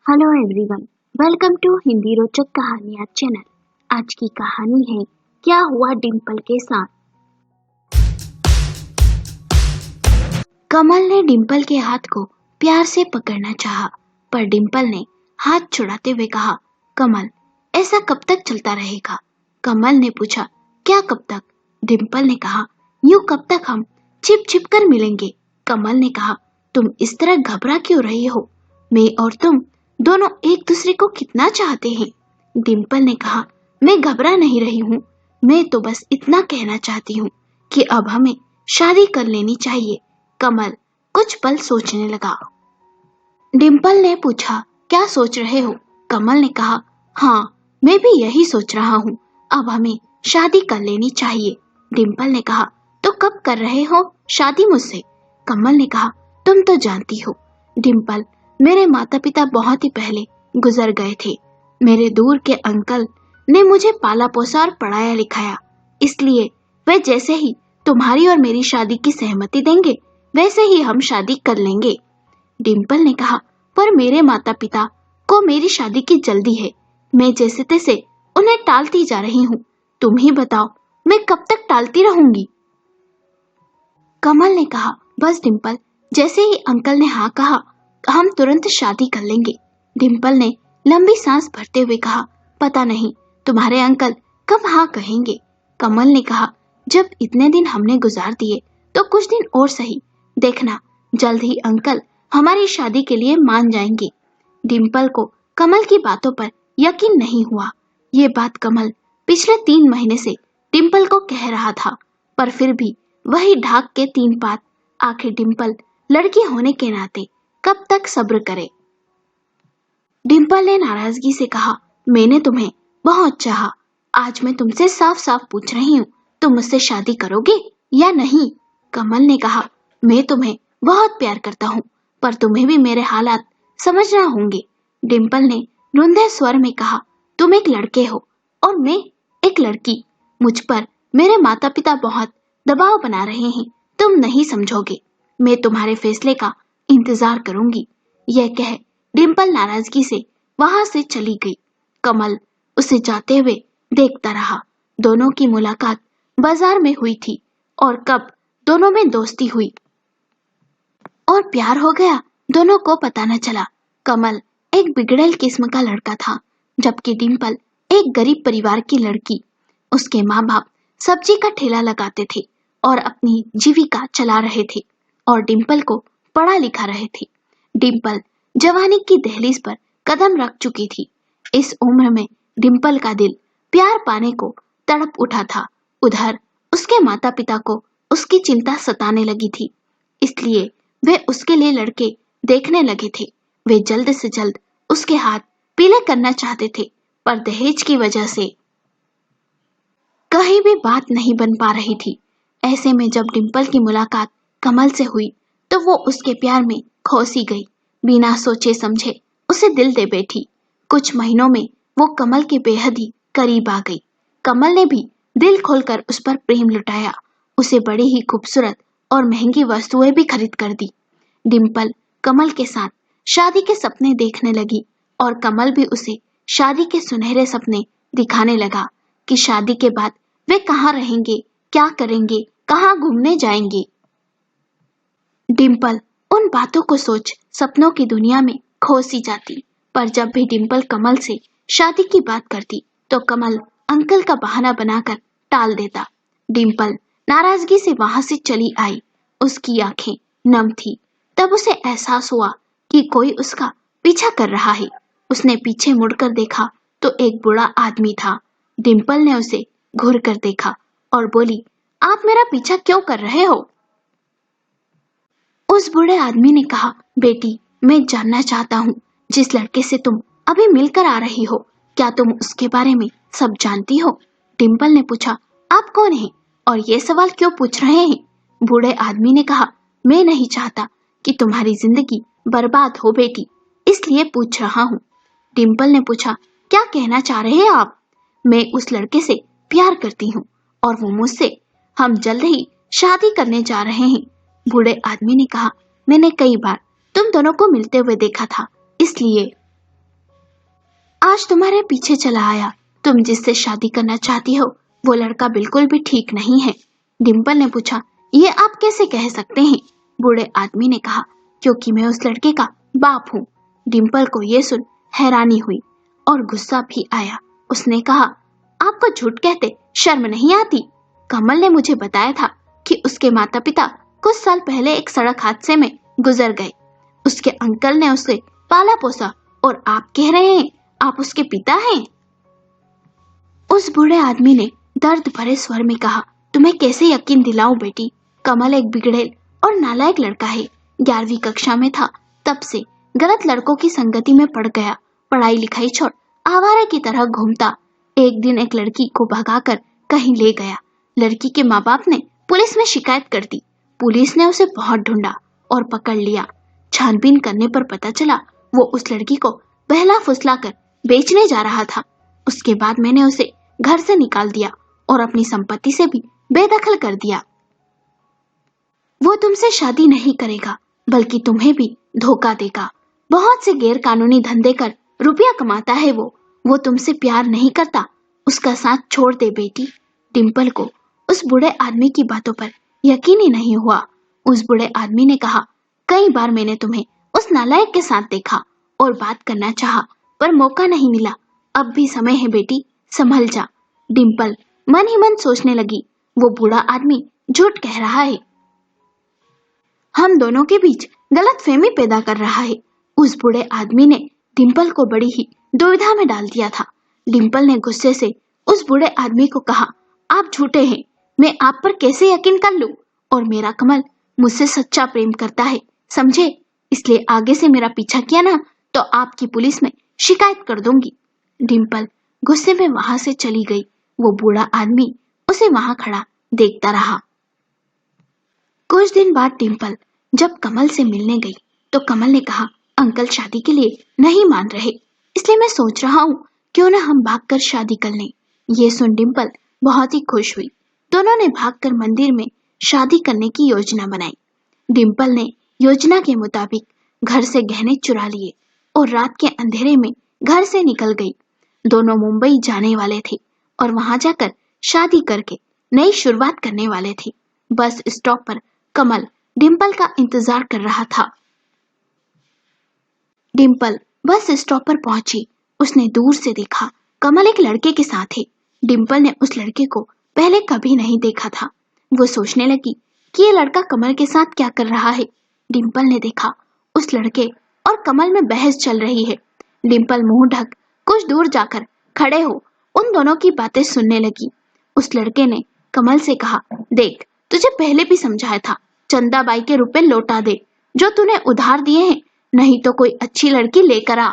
Hello everyone, welcome to Hindi रोचक कहानियाँ channel. आज की कहानी है क्या हुआ डिम्पल के साथ। कमल ने डिम्पल के हाथ को प्यार से पकड़ना चाहा, पर डिम्पल ने हाथ छुड़ाते हुए कहा, कमल ऐसा कब तक चलता रहेगा। कमल ने पूछा, क्या कब तक। डिम्पल ने कहा, यूं कब तक हम छिप छिप कर मिलेंगे। कमल ने कहा, तुम इस तरह घबरा क्यों रही हो, मैं और तुम दोनों एक दूसरे को कितना चाहते हैं। डिम्पल ने कहा, मैं घबरा नहीं रही हूँ, मैं तो बस इतना कहना चाहती हूँ कि अब हमें शादी कर लेनी चाहिए। कमल कुछ पल सोचने लगा। डिम्पल ने पूछा, क्या सोच रहे हो। कमल ने कहा, हाँ मैं भी यही सोच रहा हूँ, अब हमें शादी कर लेनी चाहिए। डिम्पल ने कहा, तो कब कर रहे हो शादी मुझसे। कमल ने कहा, तुम तो जानती हो डिम्पल, मेरे माता पिता बहुत ही पहले गुजर गए थे। मेरे दूर के अंकल ने मुझे पाला पोसा और पढ़ाया लिखाया, इसलिए वे जैसे ही तुम्हारी और मेरी शादी की सहमति देंगे वैसे ही हम शादी कर लेंगे। डिम्पल ने कहा, पर मेरे माता पिता को मेरी शादी की जल्दी है, मैं जैसे तैसे उन्हें टालती जा रही हूँ, तुम ही बताओ मैं कब तक टालती रहूंगी। कमल ने कहा, बस डिम्पल, जैसे ही अंकल ने हाँ कहा हम तुरंत शादी कर लेंगे। डिम्पल ने लंबी सांस भरते हुए कहा, पता नहीं तुम्हारे अंकल कब हाँ कहेंगे। कमल ने कहा, जब इतने दिन हमने गुजार दिए तो कुछ दिन और सही, देखना जल्द ही अंकल हमारी शादी के लिए मान जाएंगे। डिम्पल को कमल की बातों पर यकीन नहीं हुआ। ये बात कमल पिछले 3 महीने से डिम्पल को कह रहा था, पर फिर भी वही ढाक के 3 बात। आखिर डिम्पल लड़की होने के नाते कब तक सब्र करे। डिम्पल ने नाराजगी से कहा, मैंने तुम्हें बहुत चाहा, आज मैं तुमसे साफ साफ पूछ रही हूँ, तुम मुझसे शादी करोगे या नहीं। कमल ने कहा, मैं तुम्हें बहुत प्यार करता हूँ, पर तुम्हें भी मेरे हालात समझना होंगे। डिम्पल ने रुंधे स्वर में कहा, तुम एक लड़के हो और मैं एक लड़की, मुझ पर मेरे माता पिता बहुत दबाव बना रहे हैं, तुम नहीं समझोगे, मैं तुम्हारे फैसले का इंतजार करूंगी। यह कह डिम्पल नाराजगी से वहां से चली गई। कमल उसे जाते हुए देखता रहा। दोनों की मुलाकात बाजार में हुई थी और कब दोनों में दोस्ती हुई और प्यार हो गया दोनों को पता न चला। कमल एक बिगड़ैल किस्म का लड़का था, जबकि डिम्पल एक गरीब परिवार की लड़की। उसके माँ बाप सब्जी का ठेला लगाते थे और अपनी जीविका चला रहे थे और डिम्पल को पढ़ा लिखा रहे थे। डिम्पल जवानी की दहलीज पर कदम रख चुकी थी। इस उम्र में डिम्पल का दिल प्यार पाने को तड़प उठा था। उधर उसके माता पिता को उसकी चिंता सताने लगी थी, इसलिए वे उसके लिए लड़के देखने लगे थे। वे जल्द से जल्द उसके हाथ पीले करना चाहते थे, पर दहेज की वजह से कहीं भी बात नहीं बन पा रही थी। ऐसे में जब डिम्पल की मुलाकात कमल से हुई तो वो उसके प्यार में खो सी गई। बिना सोचे समझे उसे दिल दे बैठी। कुछ महीनों में वो कमल के बेहद ही करीब आ गई। कमल ने भी दिल खोलकर उस पर प्रेम लुटाया, उसे बड़ी ही खूबसूरत और महंगी वस्तुएं भी खरीद कर दी। डिम्पल कमल के साथ शादी के सपने देखने लगी और कमल भी उसे शादी के सुनहरे सपने दिखाने लगा कि शादी के बाद वे कहाँ रहेंगे, क्या करेंगे, कहाँ घूमने जाएंगे। डिम्पल उन बातों को सोच सपनों की दुनिया में खो सी जाती, पर जब भी डिम्पल कमल से शादी की बात करती तो कमल अंकल का बहाना बनाकर टाल देता। डिम्पल नाराजगी से वहां से चली आई। उसकी आंखें नम थी। तब उसे एहसास हुआ कि कोई उसका पीछा कर रहा है। उसने पीछे मुड़कर देखा तो एक बूढ़ा आदमी था। डिम्पल ने उसे घूर कर देखा और बोली, आप मेरा पीछा क्यों कर रहे हो। उस बूढ़े आदमी ने कहा, बेटी मैं जानना चाहता हूँ, जिस लड़के से तुम अभी मिलकर आ रही हो, क्या तुम उसके बारे में सब जानती हो। डिम्पल ने पूछा, आप कौन हैं और ये सवाल क्यों पूछ रहे हैं। बूढ़े आदमी ने कहा, मैं नहीं चाहता कि तुम्हारी जिंदगी बर्बाद हो बेटी, इसलिए पूछ रहा हूँ। डिम्पल ने पूछा, क्या कहना चाह रहे हैं आप। मैं उस लड़के से प्यार करती हूँ और वो मुझसे, हम जल्द ही शादी करने जा रहे हैं। बूढ़े आदमी ने कहा, मैंने कई बार तुम दोनों को मिलते हुए देखा था, इसलिए आज तुम्हारे पीछे चला आया। तुम जिससे शादी करना चाहती हो वो लड़का बिल्कुल भी ठीक नहीं है। डिम्पल ने पूछा, ये आप कैसे कह सकते हैं? बूढ़े आदमी ने कहा, क्योंकि मैं उस लड़के का बाप हूँ। डिम्पल को ये सुन हैरानी हुई और गुस्सा भी आया। उसने कहा, आपको झूठ कहते शर्म नहीं आती? कमल ने मुझे बताया था कि उसके माता पिता कुछ साल पहले एक सड़क हादसे में गुजर गए। उसके अंकल ने उसे पाला पोसा और आप कह रहे हैं आप उसके पिता हैं? उस बूढ़े आदमी ने दर्द भरे स्वर में कहा, तुम्हें कैसे यकीन दिलाऊं बेटी? कमल एक बिगड़ेल और नालायक लड़का है। 11वीं कक्षा में था तब से गलत लड़कों की संगति में पड़ गया। पढ़ाई लिखाई छोड़ आवारा की तरह घूमता। एक दिन एक लड़की को भगाकर कहीं ले गया। लड़की के माँ बाप ने पुलिस में शिकायत कर दी। पुलिस ने उसे बहुत ढूंढा और पकड़ लिया। छानबीन करने पर पता चला वो उस लड़की को बहला फुसला कर बेचने जा रहा था। उसके बाद मैंने उसे घर से निकाल दिया और अपनी संपत्ति से भी बेदखल कर दिया। वो तुमसे शादी नहीं करेगा बल्कि तुम्हें भी धोखा देगा। बहुत से गैर कानूनी धंधे कर रुपया कमाता है वो तुमसे प्यार नहीं करता। उसका साथ छोड़ दे बेटी। डिम्पल को उस बूढ़े आदमी की बातों पर यकीन ही नहीं हुआ। उस बूढ़े आदमी ने कहा, कई बार मैंने तुम्हें उस नालायक के साथ देखा और बात करना चाहा पर मौका नहीं मिला। अब भी समय है बेटी, संभल जा। डिम्पल मन ही मन सोचने लगी, वो बूढ़ा आदमी झूठ कह रहा है। हम दोनों के बीच गलतफहमी पैदा कर रहा है। उस बूढ़े आदमी ने डिम्पल को बड़ी ही दुविधा में डाल दिया था। डिम्पल ने गुस्से से उस बूढ़े आदमी को कहा, आप झूठे हैं। मैं आप पर कैसे यकीन कर लूं? और मेरा कमल मुझसे सच्चा प्रेम करता है, समझे? इसलिए आगे से मेरा पीछा किया ना तो आपकी पुलिस में शिकायत कर दूंगी। डिम्पल गुस्से में वहां से चली गई। वो बूढ़ा आदमी उसे वहां खड़ा देखता रहा। कुछ दिन बाद डिम्पल जब कमल से मिलने गई तो कमल ने कहा, अंकल शादी के लिए नहीं मान रहे, इसलिए मैं सोच रहा हूँ क्यों ना हम भागकर शादी कर लें। ये सुन डिम्पल बहुत ही खुश हुई। दोनों ने भागकर मंदिर में शादी करने की योजना बनाई। डिम्पल ने योजना के मुताबिक घर से गहने चुरा लिए और रात के अंधेरे में घर से निकल गई। दोनों मुंबई जाने वाले थे और वहां जाकर शादी करके नई शुरुआत करने वाले थे। बस स्टॉप पर कमल डिम्पल का इंतजार कर रहा था। डिम्पल बस स्टॉप पर पहुंची। उसने दूर से देखा कमल एक लड़के के साथ है। डिम्पल ने उस लड़के को पहले कभी नहीं देखा था। वो सोचने लगी कि ये लड़का कमल के साथ क्या कर रहा है। डिम्पल ने देखा उस लड़के और कमल में बहस चल रही है। डिम्पल मुंह ढक कुछ दूर जाकर खड़े हो उन दोनों की बातें सुनने लगी। उस लड़के ने कमल से कहा, देख तुझे पहले भी समझाया था, चंदाबाई के रुपए लौटा दे जो तूने उधार दिए हैं, नहीं तो कोई अच्छी लड़की लेकर आ।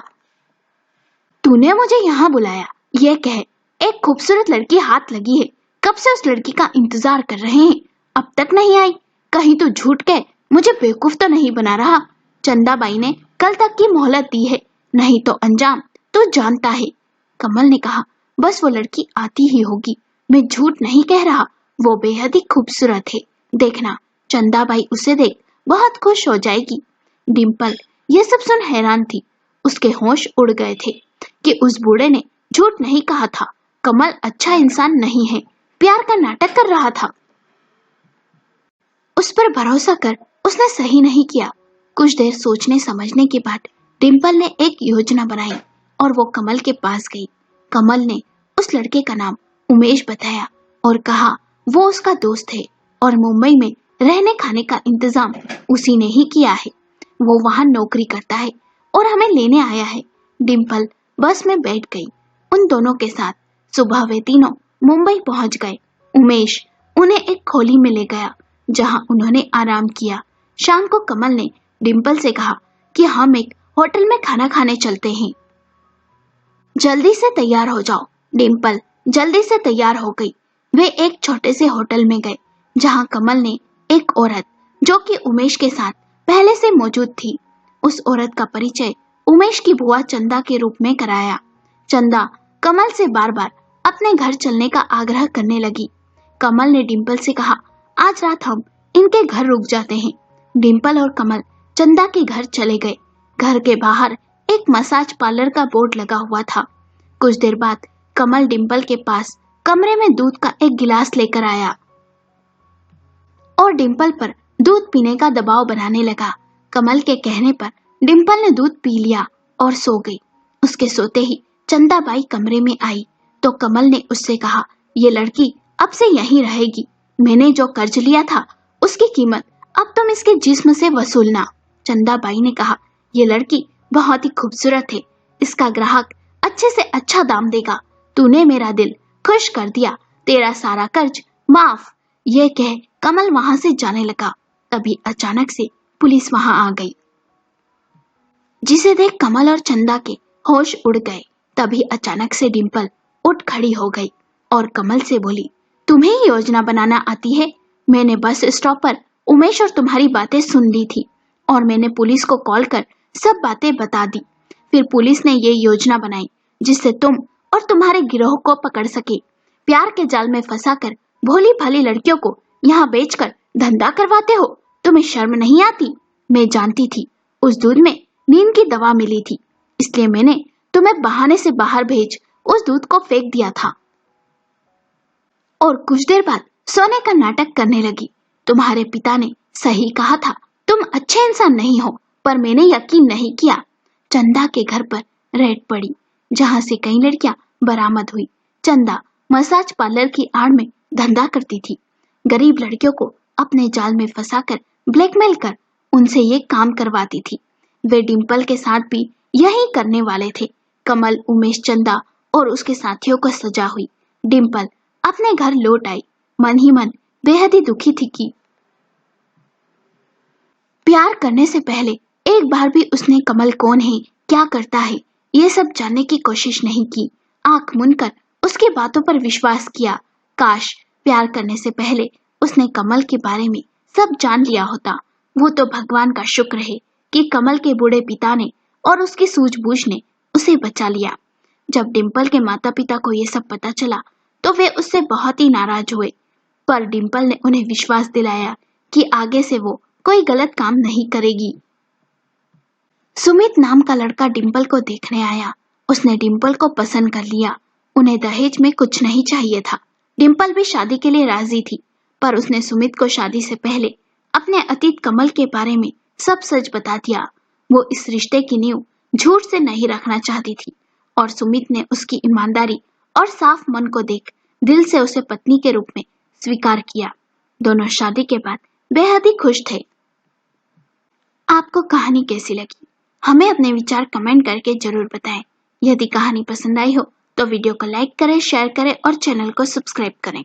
तूने मुझे यहाँ बुलाया, ये कह एक खूबसूरत लड़की हाथ लगी है। कब से उस लड़की का इंतजार कर रहे हैं, अब तक नहीं आई। कहीं तू झूठ कह मुझे बेवकूफ तो नहीं बना रहा। चंदाबाई ने कल तक की मोहलत दी है, नहीं तो अंजाम तू जानता है। कमल ने कहा, बस वो लड़की आती ही होगी, मैं झूठ नहीं कह रहा, वो बेहद ही खूबसूरत है। देखना चंदाबाई उसे देख बहुत खुश हो जाएगी। डिम्पल ये सब सुन हैरान थी। उसके होश उड़ गए थे कि उस बूढ़े ने झूठ नहीं कहा था। कमल अच्छा इंसान नहीं है, प्यार का नाटक कर रहा था। उस पर भरोसा कर उसने सही नहीं किया। कुछ देर सोचने समझने के बाद डिम्पल ने एक योजना बनाई और वो कमल के पास गई। कमल ने उस लड़के का नाम उमेश बताया और कहा वो उसका दोस्त है और मुंबई में रहने खाने का इंतजाम उसी ने ही किया है। वो वहां नौकरी करता है और हमें लेने आया है। डिम्पल बस में बैठ गई। उन दोनों के साथ सुबह वे तीनों मुंबई पहुंच गए। उमेश उन्हें एक खोली में ले गया जहां उन्होंने आराम किया। शाम को कमल ने डिम्पल से कहा कि हम एक होटल में खाना खाने चलते हैं, जल्दी से तैयार हो जाओ। डिम्पल जल्दी से तैयार हो गई। वे एक छोटे से होटल में गए जहां कमल ने एक औरत जो कि उमेश के साथ पहले से मौजूद थी, उस औरत का परिचय उमेश की बुआ चंदा के रूप में कराया। चंदा कमल से बार बार अपने घर चलने का आग्रह करने लगी। कमल ने डिम्पल से कहा, आज रात हम इनके घर रुक जाते हैं। डिम्पल और कमल चंदा के घर चले गए। घर के बाहर एक मसाज पार्लर का बोर्ड लगा हुआ था। कुछ देर बाद कमल डिम्पल के पास कमरे में दूध का एक गिलास लेकर आया और डिम्पल पर दूध पीने का दबाव बनाने लगा। कमल के कहने पर डिम्पल ने दूध पी लिया और सो गई। उसके सोते ही चंदाबाई कमरे में आई तो कमल ने उससे कहा, ये लड़की अब से यहीं रहेगी। मैंने जो कर्ज लिया था उसकी कीमत अब तुम इसके जिस्म से वसूलना। चंदाबाई ने कहा, ये लड़की बहुत ही खूबसूरत है, इसका ग्राहक अच्छे से अच्छा दाम देगा। तूने मेरा दिल खुश कर दिया, तेरा सारा कर्ज माफ। ये कह कमल वहां से जाने लगा। तभी अचानक से पुलिस वहां आ गई, जिसे देख कमल और चंदा के होश उड़ गए। तभी अचानक से डिम्पल उठ खड़ी हो गई और कमल से बोली, तुम्हें ही योजना बनाना आती है? मैंने बस स्टॉप पर उमेश और तुम्हारी बातें सुन ली थी और मैंने पुलिस को कॉल कर सब बातें बता दी। फिर पुलिस ने ये योजना बनाई जिससे तुम और तुम्हारे गिरोह को पकड़ सके। प्यार के जाल में फंसाकर भोली भाली लड़कियों को यहाँ बेचकर धंधा करवाते हो। तुम्हें शर्म नहीं आती? मैं जानती थी उस दूध में नींद की दवा मिली थी, इसलिए मैंने तुम्हें बहाने से बाहर भेज उस दूध को फेंक दिया था और कुछ देर बाद सोने का नाटक करने लगी। तुम्हारे पिता ने सही कहा था, तुम अच्छे इंसान नहीं हो, पर मैंने यकीन नहीं किया। चंदा के घर पर रेड पड़ी जहां से कई लड़कियां बरामद हुई। चंदा मसाज पार्लर की आड़ में धंधा करती थी। गरीब लड़कियों को अपने जाल में फंसाकर ब्लैकमेल कर उनसे ये काम करवाती थी। वे डिम्पल के साथ भी यही करने वाले थे। कमल, उमेश, चंदा और उसके साथियों को सजा हुई। डिम्पल अपने घर लौट आई। मन ही मन बेहद ही दुखी थी कि प्यार करने से पहले एक बार भी उसने कमल कौन है, क्या करता है, ये सब जानने की कोशिश नहीं की। आंख मूंदकर उसकी बातों पर विश्वास किया। काश प्यार करने से पहले उसने कमल के बारे में सब जान लिया होता। वो तो भगवान का शुक्र है कि कमल के बूढ़े पिता ने और उसकी सूझबूझ ने उसे बचा लिया। जब डिम्पल के माता पिता को ये सब पता चला तो वे उससे बहुत ही नाराज हुए, पर डिम्पल ने उन्हें विश्वास दिलाया कि आगे से वो कोई गलत काम नहीं करेगी। सुमित नाम का लड़का डिम्पल को देखने आया। उसने डिम्पल को पसंद कर लिया। उन्हें दहेज में कुछ नहीं चाहिए था। डिम्पल भी शादी के लिए राजी थी, पर उसने सुमित को शादी से पहले अपने अतीत कमल के बारे में सब सच बता दिया। वो इस रिश्ते की नींव झूठ से नहीं रखना चाहती थी और सुमित ने उसकी ईमानदारी और साफ मन को देख दिल से उसे पत्नी के रूप में स्वीकार किया। दोनों शादी के बाद बेहद ही खुश थे। आपको कहानी कैसी लगी? हमें अपने विचार कमेंट करके जरूर बताएं। यदि कहानी पसंद आई हो तो वीडियो को लाइक करें, शेयर करें और चैनल को सब्सक्राइब करें।